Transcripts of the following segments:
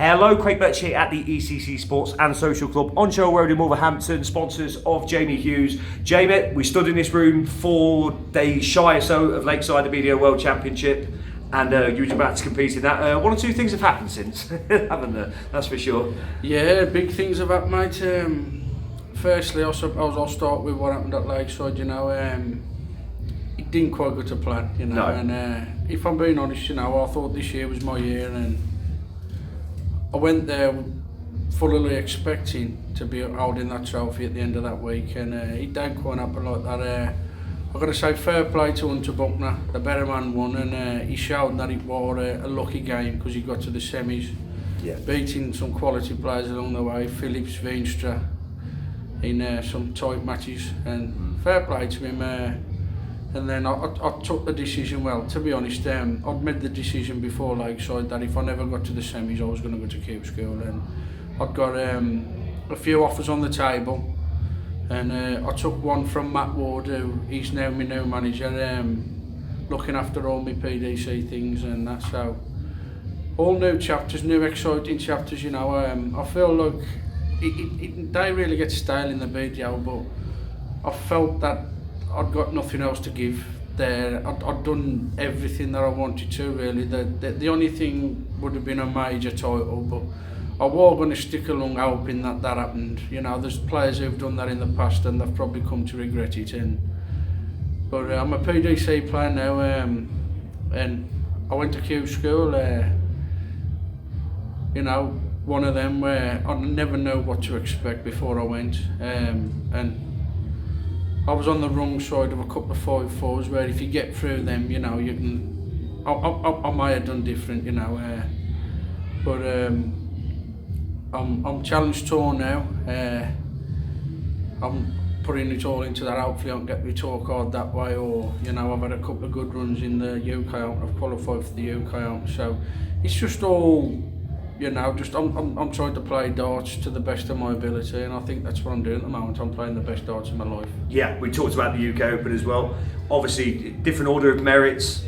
Hello, Craig Birch here at the ECC Sports and Social Club on Show Road in Wolverhampton, sponsors of Jamie Hughes. Jamie, we stood in this room 4 days shy or so of Lakeside, the BDO World Championship, and you were about to compete in that. One or two things have happened since, haven't there? That's for sure. Yeah, big things have happened, mate. Firstly, I'll start with what happened at Lakeside. It didn't quite go to plan, No. And if I'm being honest, I thought this year was my year, and I went there fully expecting to be holding that trophy at the end of that week, and it didn't quite happen like that. I've got to say fair play to Hunter Buckner, the better man won, and he showed that it was a lucky game because he got to the semis, beating some quality players along the way, Phillips, Veenstra, in some tight matches, and fair play to him. And then I took the decision, well, to be honest, I'd made the decision before Lakeside that if I never got to the semis I was going to go to Cube School, and I'd got a few offers on the table, and I took one from Matt Ward, who he's now my new manager, looking after all my PDC things, and that's how all new chapters, new exciting chapters, I feel like it don't really get stale in the BDO, but I felt that I'd got nothing else to give there. I'd done everything that I wanted to, really. The only thing would have been a major title, but I was going to stick along hoping that happened. There's players who've done that in the past and they've probably come to regret it. But I'm a PDC player now, and I went to Q School. One of them where I never know what to expect before I went, and I was on the wrong side of a couple of 5-4s where if you get through them, you can. I might have done different, but I'm Challenge Tour now. I'm putting it all into that. Hopefully, I don't get my tour card that way, or I've had a couple of good runs in the UK Open. I've qualified for the UK Open, so it's just all. I'm trying to play darts to the best of my ability, and I think that's what I'm doing at the moment. I'm playing the best darts of my life. Yeah, we talked about the UK Open as well. Obviously, different order of merits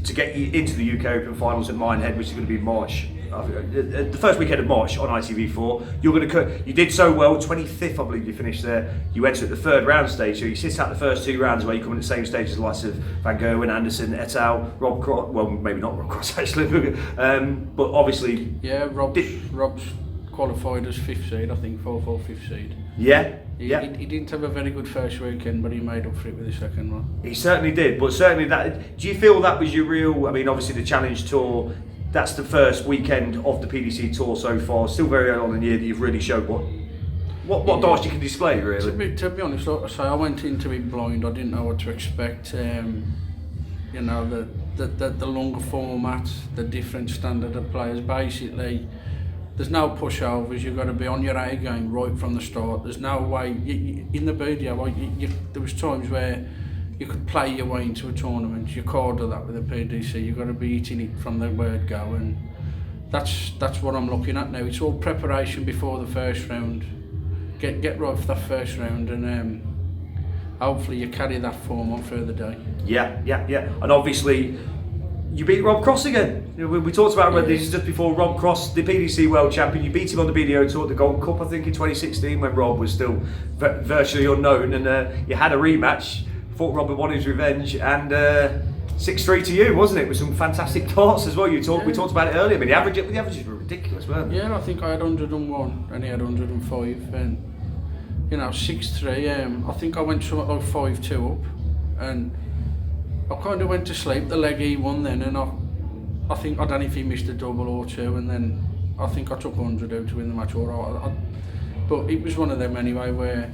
to get you into the UK Open finals at Minehead, which is going to be March. The first weekend of March on ITV4. You did so well, 25th I believe you finished there. You went to the third round stage, so you sit out the first 2 rounds where you come in the same stage as the likes of Van Gerwen, Anderson, et al, Rob Cross, well maybe not Rob Cross actually, but obviously... Yeah, Rob's qualified as 5th seed, I think, 4-4 5th seed. Yeah. He didn't have a very good first weekend, but he made up for it with the second one. He certainly did, but certainly that... Do you feel that was your real... I mean, obviously the Challenge Tour... That's the first weekend of the PDC Tour so far. Still very early on in the year that you've really showed what darts you can display, really. To be honest, like I say, I went into it blind. I didn't know what to expect. The longer format, the different standard of players. Basically, there's no pushovers. You've got to be on your A game right from the start. There's no way in the BDO. There was times where you could play your way into a tournament. You can't do that with a PDC. You've got to be eating it from the word go, and that's what I'm looking at now. It's all preparation before the first round. Get right for that first round, and hopefully you carry that form on through the day. Yeah. And obviously, you beat Rob Cross again. We talked about this just before. Rob Cross, the PDC World Champion. You beat him on the BDO Tour at the Gold Cup, I think, in 2016 when Rob was still virtually unknown, and you had a rematch. Thought Robert wanted his revenge, and 6-3 to you, wasn't it? With some fantastic darts as well. We talked about it earlier. I mean, the averages were ridiculous, weren't they? Yeah, I think I had 101 and he had 105, and 6-3. I think I went something like 5-2 up, and I kind of went to sleep. The leg he won then, and I think I don't know if he missed a double or two, and then I think I took 100 out to win the match. But it was one of them anyway where.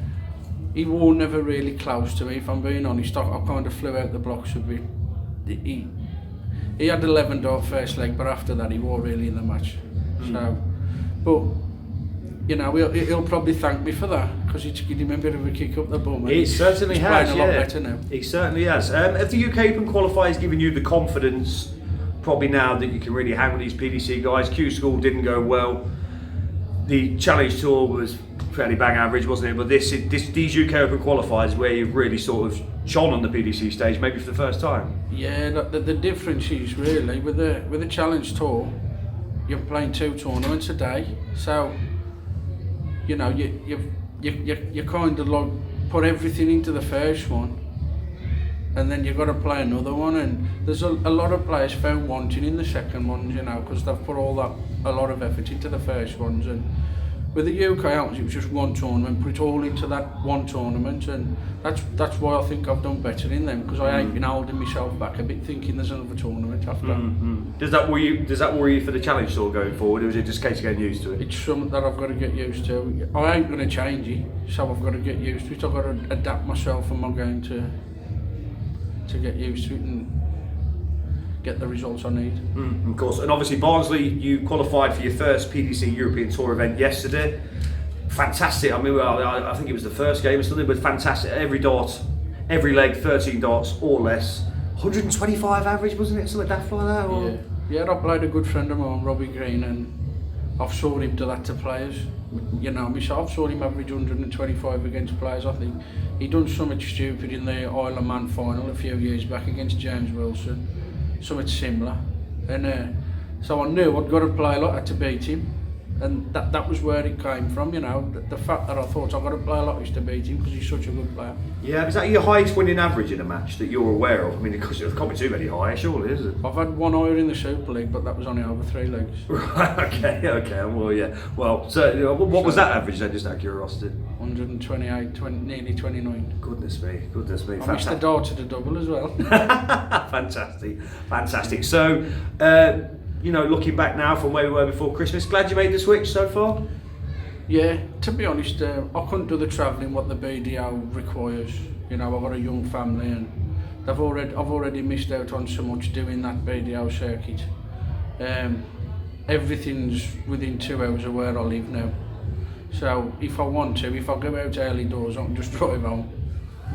He was never really close to me, if I'm being honest. I kind of flew out the blocks a bit. He had 11 dart first leg, but after that he was really in the match. So, but he'll probably thank me for that because he gave him a bit of a kick up the bum. He certainly has. Playing a lot better now. He certainly has. Have the UK Open qualifiers given you the confidence, probably now that you can really hang with these PDC guys? Q School didn't go well. The Challenge Tour was fairly bang average, wasn't it? But these UK Open qualifiers where you've really sort of shone on the PDC stage, maybe for the first time. Yeah, the difference is really with the Challenge Tour, you're playing 2 tournaments a day, so you know you kind of like put everything into the first one, and then you've got to play another one. And there's a lot of players found wanting in the second ones, you know, because they've put a lot of effort into the first ones. And with the UK Open, it was just one tournament, put it all into that one tournament, and that's why I think I've done better in them, because I ain't been holding myself back a bit, thinking there's another tournament after. Does that worry you for the challenge tour going forward, or is it just a case of getting used to it? It's something that I've got to get used to. I ain't going to change it, so I've got to get used to it. I've got to adapt myself and my game to get used to it and get the results I need. Of course, and obviously Barnsley, you qualified for your first PDC European Tour event yesterday. Fantastic. I mean, I think it was the first game or something, but fantastic. Every dart, every leg, 13 darts or less. 125 average, wasn't it? Something daft like that? Or? Yeah, I played a good friend of mine, Robbie Green, and I've saw him do that to players. You know, myself, I've saw him average 125 against players. I think he done something stupid in the Isle of Man final a few years back against James Wilson. Something similar, and so I knew I'd got to play a lot to beat him, and that was where it came from, you know, the fact that I thought I've got to play a lot is to beat him because he's such a good player. Yeah, is that your highest winning average in a match that you're aware of? I mean, because there can't be too many higher, surely, is it? I've had one higher in the Super League, but that was only over 3 legs. Right, okay, well, yeah. Well, so what was that average then, just out of curiosity? 128, nearly 29. Goodness me. I missed the dart to the double as well. Fantastic. So, you know, looking back now from where we were before Christmas, glad you made the switch so far? Yeah, to be honest, I couldn't do the travelling what the BDO requires. You know, I've got a young family, and I've already missed out on so much doing that BDO circuit. Everything's within 2 hours of where I live now. So if I want to, if I go out early doors, I can just drive home.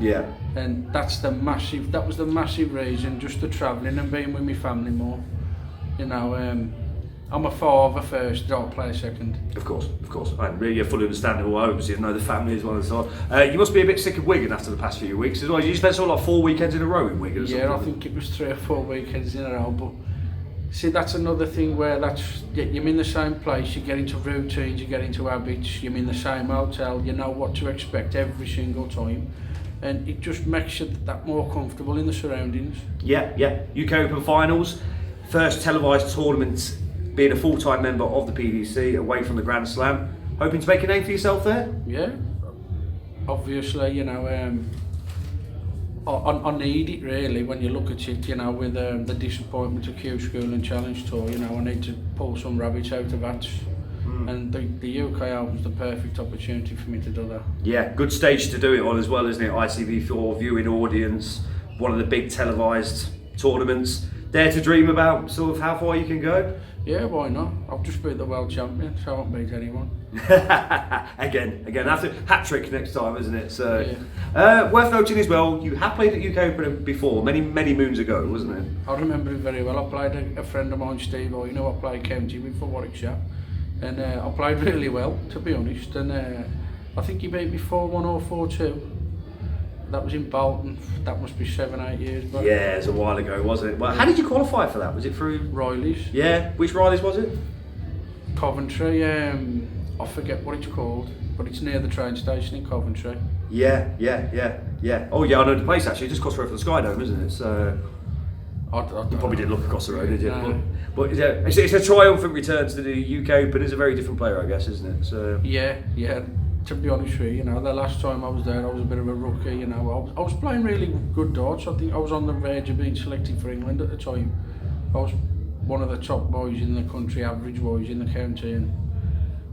Yeah. And that was the massive reason, just the travelling and being with my family more. You know, I'm a father first, don't play second. Of course. And really, you're fully understandable. Obviously, you know the family as well as so on. You must be a bit sick of Wigan after the past few weeks as well. You spent sort of like 4 weekends in a row in Wigan or something? Yeah, I think it was 3 or 4 weekends in a row. But see, that's another thing where you're in the same place, you get into routines, you get into habits, you're in the same hotel, you know what to expect every single time. And it just makes you that more comfortable in the surroundings. Yeah. UK Open finals, first televised tournament, being a full-time member of the PDC, away from the Grand Slam. Hoping to make a name for yourself there? Yeah, obviously, you know, I need it really when you look at it, you know, with the disappointment of Hughes School and Challenge Tour, you know, I need to pull some rabbits out of that. And the UK Open's the perfect opportunity for me to do that. Yeah, good stage to do it on as well, isn't it? ITV4 viewing audience, one of the big televised tournaments. Dare to dream about sort of how far you can go? Yeah, why not? I've just beat the world champion, so I won't beat anyone. again, after hat trick next time, isn't it? So, worth noting as well, you have played at UK Open before, many moons ago, wasn't it? I remember it very well. I played a friend of mine, Steve, you know, I played county with for Warwickshire. And I played really well, to be honest, and I think he beat me 4-1 or 4-2. That was in Bolton. That must be 7-8 years back. Yeah, it's a while ago, wasn't it? Well, how did you qualify for that? Was it through Riley's? Yeah, which Riley's was it? Coventry. I forget what it's called, but it's near the train station in Coventry. Yeah. Oh yeah, I know the place actually. Just across the road from the Sky Dome, isn't it? So you probably didn't look across the road, did you? No. But yeah, it's a triumphant return to the UK Open. As a very different player, I guess, isn't it? So yeah. To be honest with you, know, the last time I was there, I was a bit of a rookie. You know, I was playing really good darts. I think I was on the verge of being selected for England at the time. I was one of the top boys in the country, average boys in the county.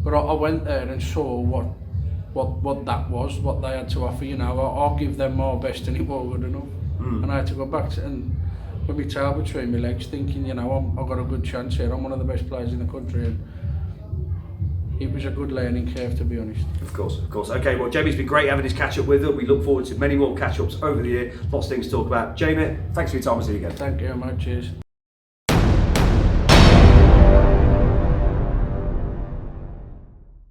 But I went there and saw what that was, what they had to offer. You know, I'll give them my best, and it wasn't good enough. And I had to go back and with my tail between my legs, thinking, you know, I've got a good chance here. I'm one of the best players in the country. And it was a good learning curve, to be honest. Of course. Okay, well, Jamie's been great having his catch-up with us. We look forward to many more catch-ups over the year. Lots of things to talk about. Jamie, thanks for your time. I'll see you again. Thank you, mate. Cheers.